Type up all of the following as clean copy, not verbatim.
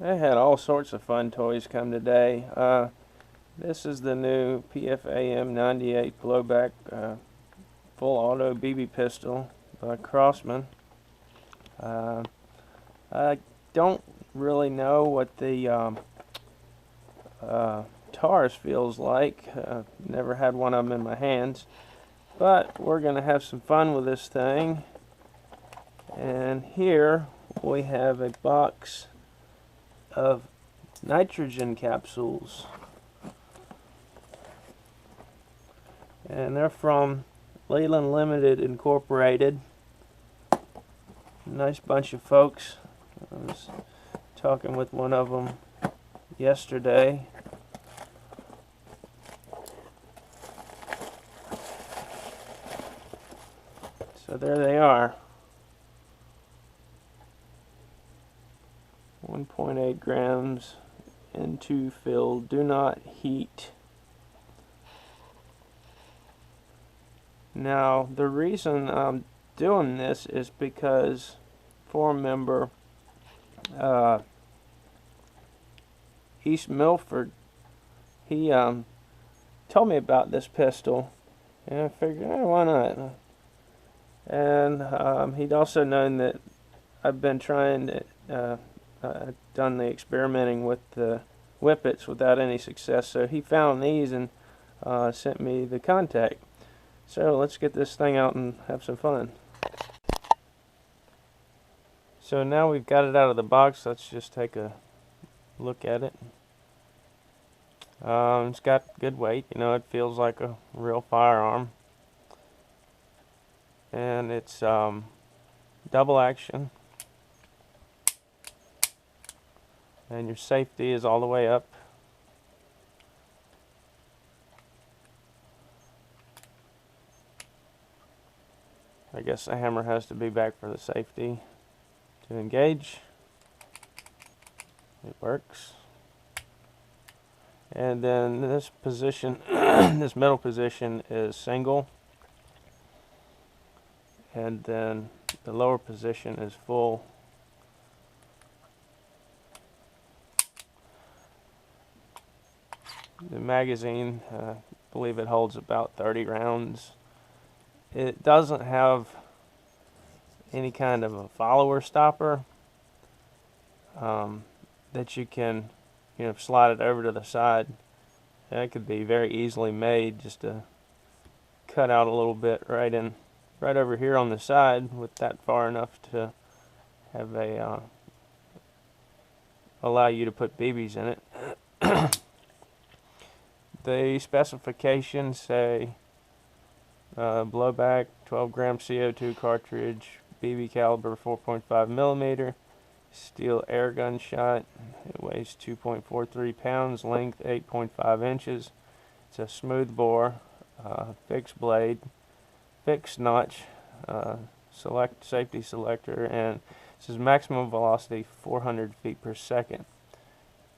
I had all sorts of fun toys come today. This is the new PFAM98 blowback full auto BB pistol by Crossman. I don't really know what the Taurus feels like. Never had one of them in my hands, but we're going to have some fun with this thing. And here we have a box of nitrogen capsules, and they're from Leland Limited Incorporated. Nice bunch of folks. I was talking with one of them yesterday. So there they are. 1.8 grams N2 filled. Do not heat. Now, the reason I'm doing this is because forum member East Milford, he told me about this pistol, and I figured, why not? And he'd also known that I've been trying to done the experimenting with the whippets without any success, so he found these and sent me the contact. So let's get this thing out and have some fun. So now we've got it out of the box, let's just take a look at it. It's got good weight, you know, it feels like a real firearm. And it's double action. And your safety is all the way up. I guess the hammer has to be back for the safety. To engage, it works. And then this position, this middle position is single, and then the lower position is full. The magazine, I believe it holds about 30 rounds. It doesn't have any kind of a follower stopper that you can, slide it over to the side. That could be very easily made, just to cut out a little bit right over here on the side, with that far enough to have a allow you to put BBs in it. The specifications say blowback, 12 gram CO2 cartridge, BB caliber 4.5 millimeter, steel air gun shot. It weighs 2.43 pounds, length 8.5 inches. It's a smooth bore, fixed blade, fixed notch, select safety selector, and it says maximum velocity 400 feet per second.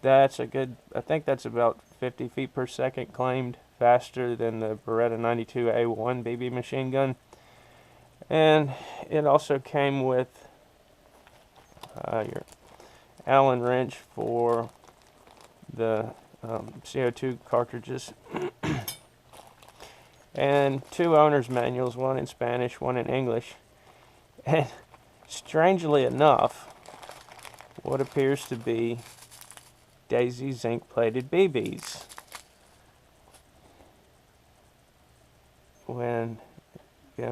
That's a good, I think that's about 50 feet per second claimed, faster than the Beretta 92A1 BB machine gun. And it also came with your Allen wrench for the CO2 cartridges, and two owner's manuals, one in Spanish, one in English. And strangely enough, what appears to be Daisy zinc plated BBs, when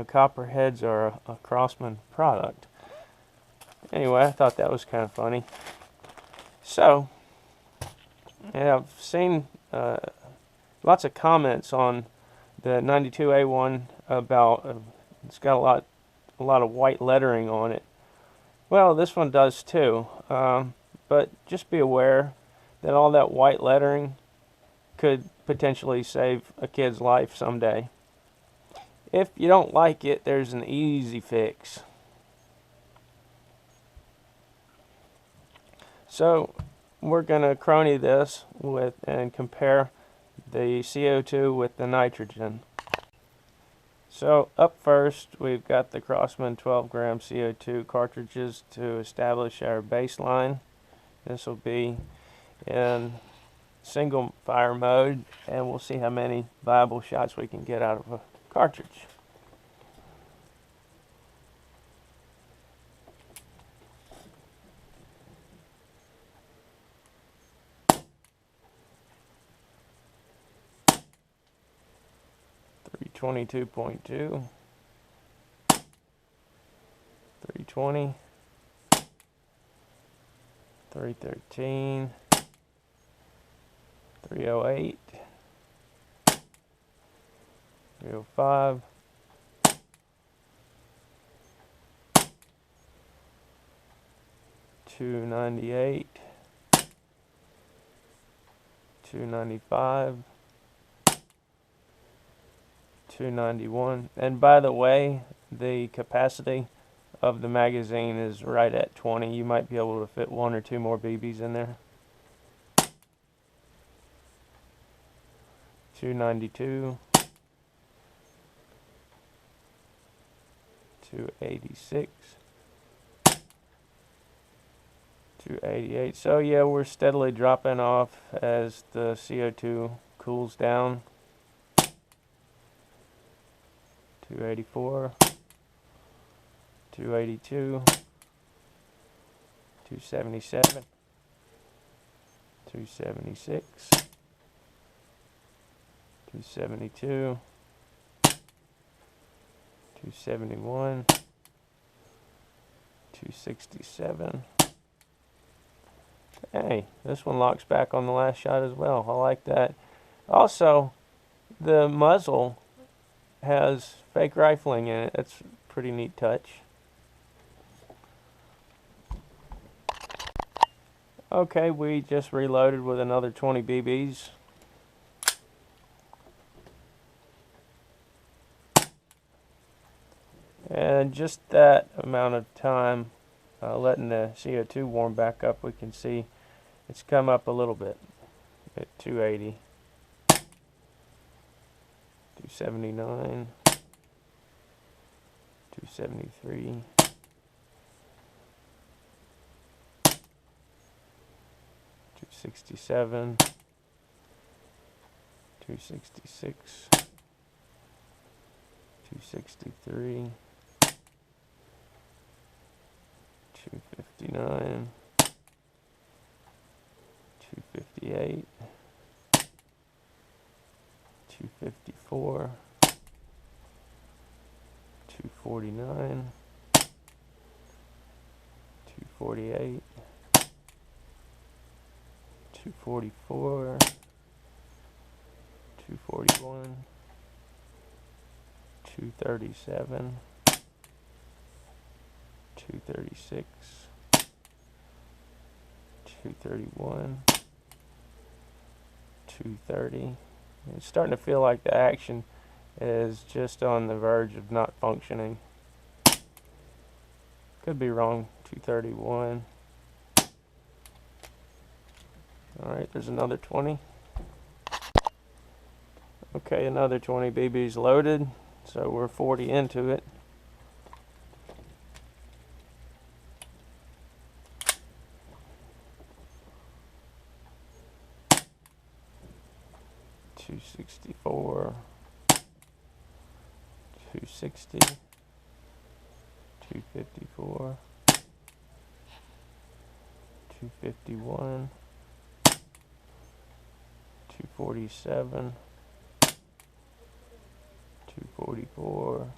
copperheads are a Crossman product. Anyway, I thought that was kind of funny. So, yeah, I've seen lots of comments on the 92A1 about it's got a lot of white lettering on it. Well, this one does too, but just be aware that all that white lettering could potentially save a kid's life someday. If you don't like it, there's an easy fix. So we're going to crony this with and compare the CO2 with the nitrogen. So up first, we've got the Crossman 12 gram CO2 cartridges to establish our baseline. This will be in single fire mode, and we'll see how many viable shots we can get out of a cartridge. .22.2, 320, 313, 308, 305, 298, 295, 291. And by the way, the capacity of the magazine is right at 20. You might be able to fit 1 or 2 more BBs in there. 292, 286, 288. So yeah, we're steadily dropping off as the CO2 cools down. 284, 282, 277, 276, 272, 271, 267. Hey, this one locks back on the last shot as well. I like that. Also, the muzzle has fake rifling in it. That's a pretty neat touch. Okay, we just reloaded with another 20 BBs. And just that amount of time letting the CO2 warm back up, we can see it's come up a little bit at 280, 279, 273, 267, 266, 263, 259, 258, 254, 249, 248, 244, 241, 237, 236, 231, 230. It's starting to feel like the action is just on the verge of not functioning. Could be wrong. 231. Alright, there's another 20. Okay, another 20 BBs loaded, so we're 40 into it. .264, 260, 254, 251, 247, 244,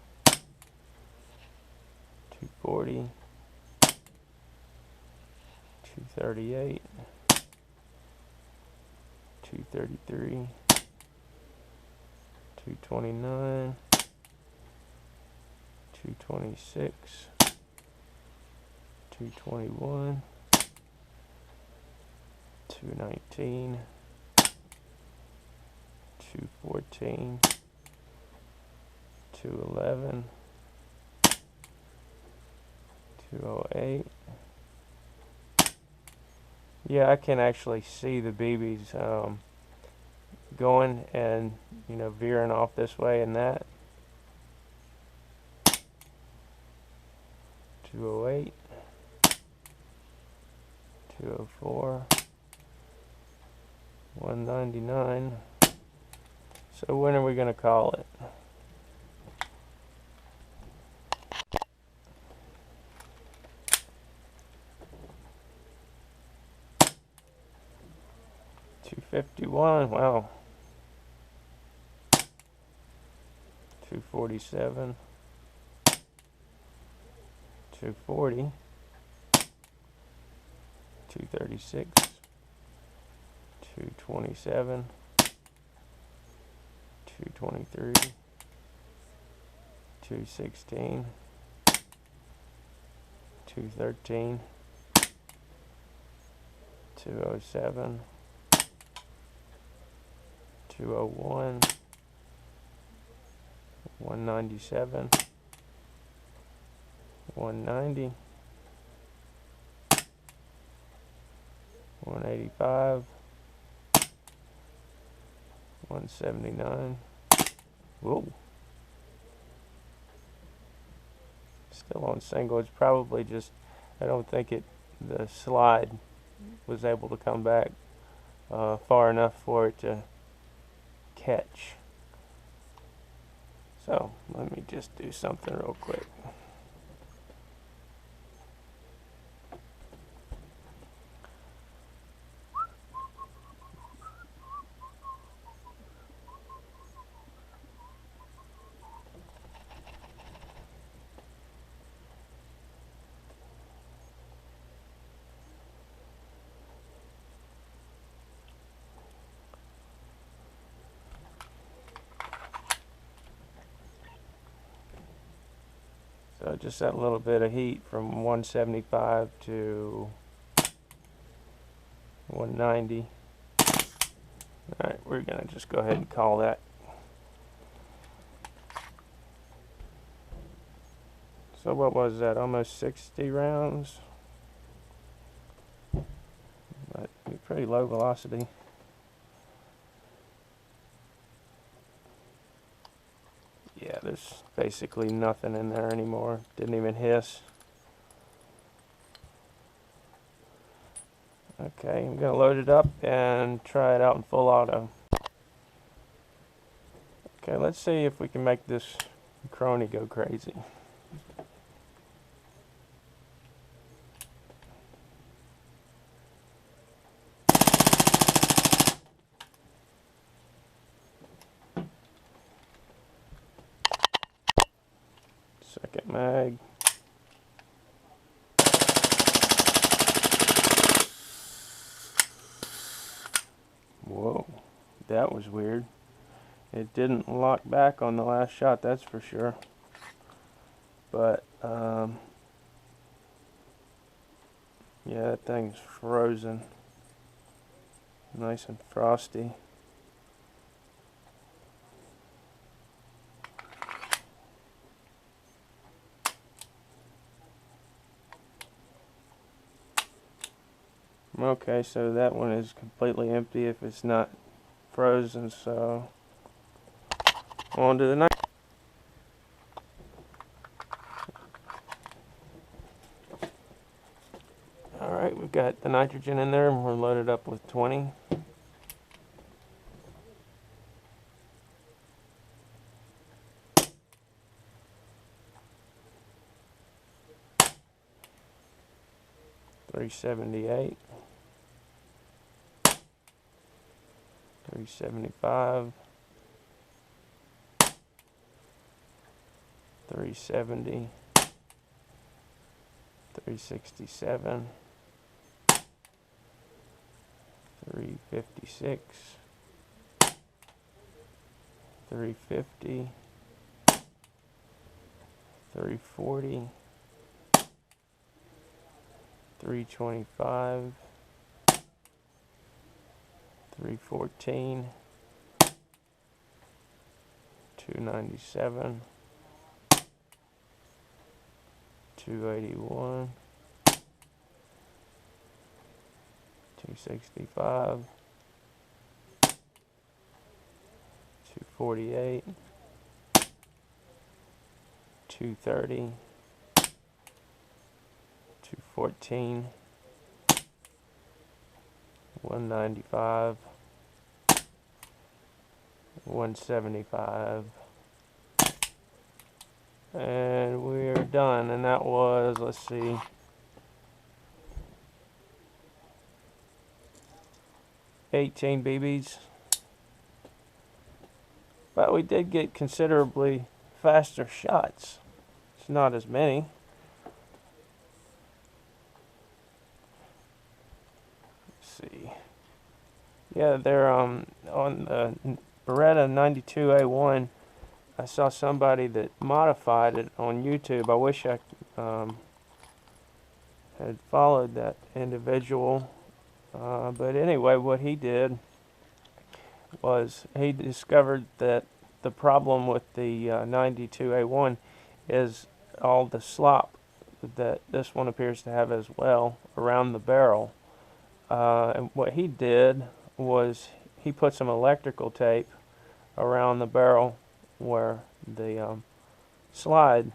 240, 238, 233, 229, 226, 221, 219, 214, 211, 208. Yeah, I can actually see the BBs going and, you know, veering off this way and that. 208, 204, 199. So when are we going to call it? $251. Wow. 247. 240. 236. 227. 223. 216. 213. 207. 201. 197. 190. 185. 179. Whoa. Still on single. It's probably just, I don't think the slide was able to come back far enough for it to catch. So let me just do something real quick. So just that little bit of heat from 175 to 190. Alright, we're going to just go ahead and call that. So what was that? Almost 60 rounds? But pretty low velocity. Yeah, there's basically nothing in there anymore. Didn't even hiss. Okay, I'm going to load it up and try it out in full auto. Okay, let's see if we can make this crony go crazy. Second mag. Whoa, that was weird. It didn't lock back on the last shot, that's for sure. But, yeah, that thing's frozen. Nice and frosty. Okay, so that one is completely empty if it's not frozen, so on to the next. Alright, we've got the nitrogen in there and we're loaded up with 20. $378, $375, $370, $367, $356, $350, $340, $325, $314, $297, $281, $265, $248, $230, $214, 195, 175, and we're done. And that was, let's see, 18 BBs. But we did get considerably faster shots. It's not as many. Let's see. Yeah, they're on the Beretta 92A1. I saw somebody that modified it on YouTube. I wish I had followed that individual. But anyway, what he did was he discovered that the problem with the 92A1 is all the slop that this one appears to have as well around the barrel. And what he did was he put some electrical tape around the barrel where the slide,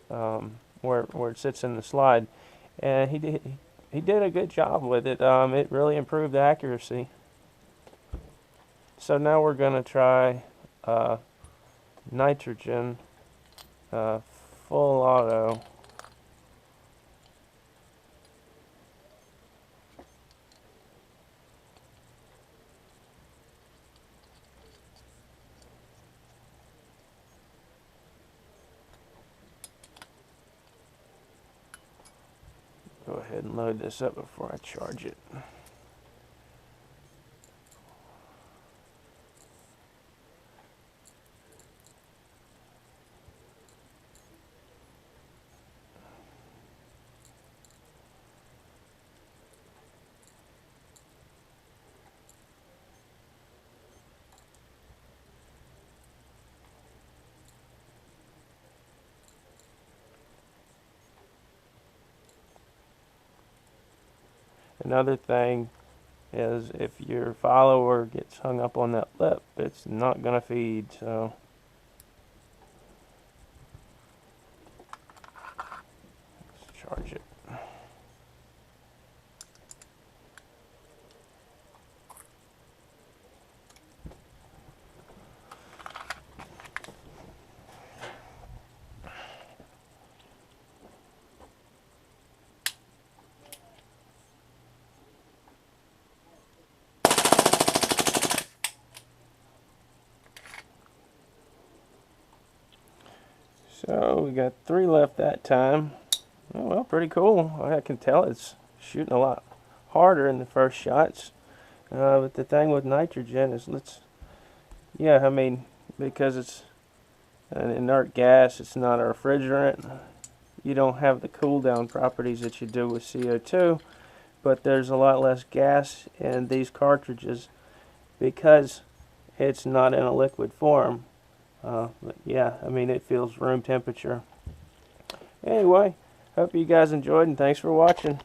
where it sits in the slide, and he did a good job with it. It really improved accuracy. So now we're going to try nitrogen full auto. Go ahead and load this up before I charge it. Another thing is if your follower gets hung up on that lip, it's not going to feed. So let's charge it. So we got 3 left that time. Oh, well, pretty cool. I can tell it's shooting a lot harder in the first shots. But the thing with nitrogen is, I mean, because it's an inert gas, it's not a refrigerant. You don't have the cool down properties that you do with CO2, but there's a lot less gas in these cartridges because it's not in a liquid form. But yeah, I mean, it feels room temperature. Anyway, hope you guys enjoyed, and thanks for watching.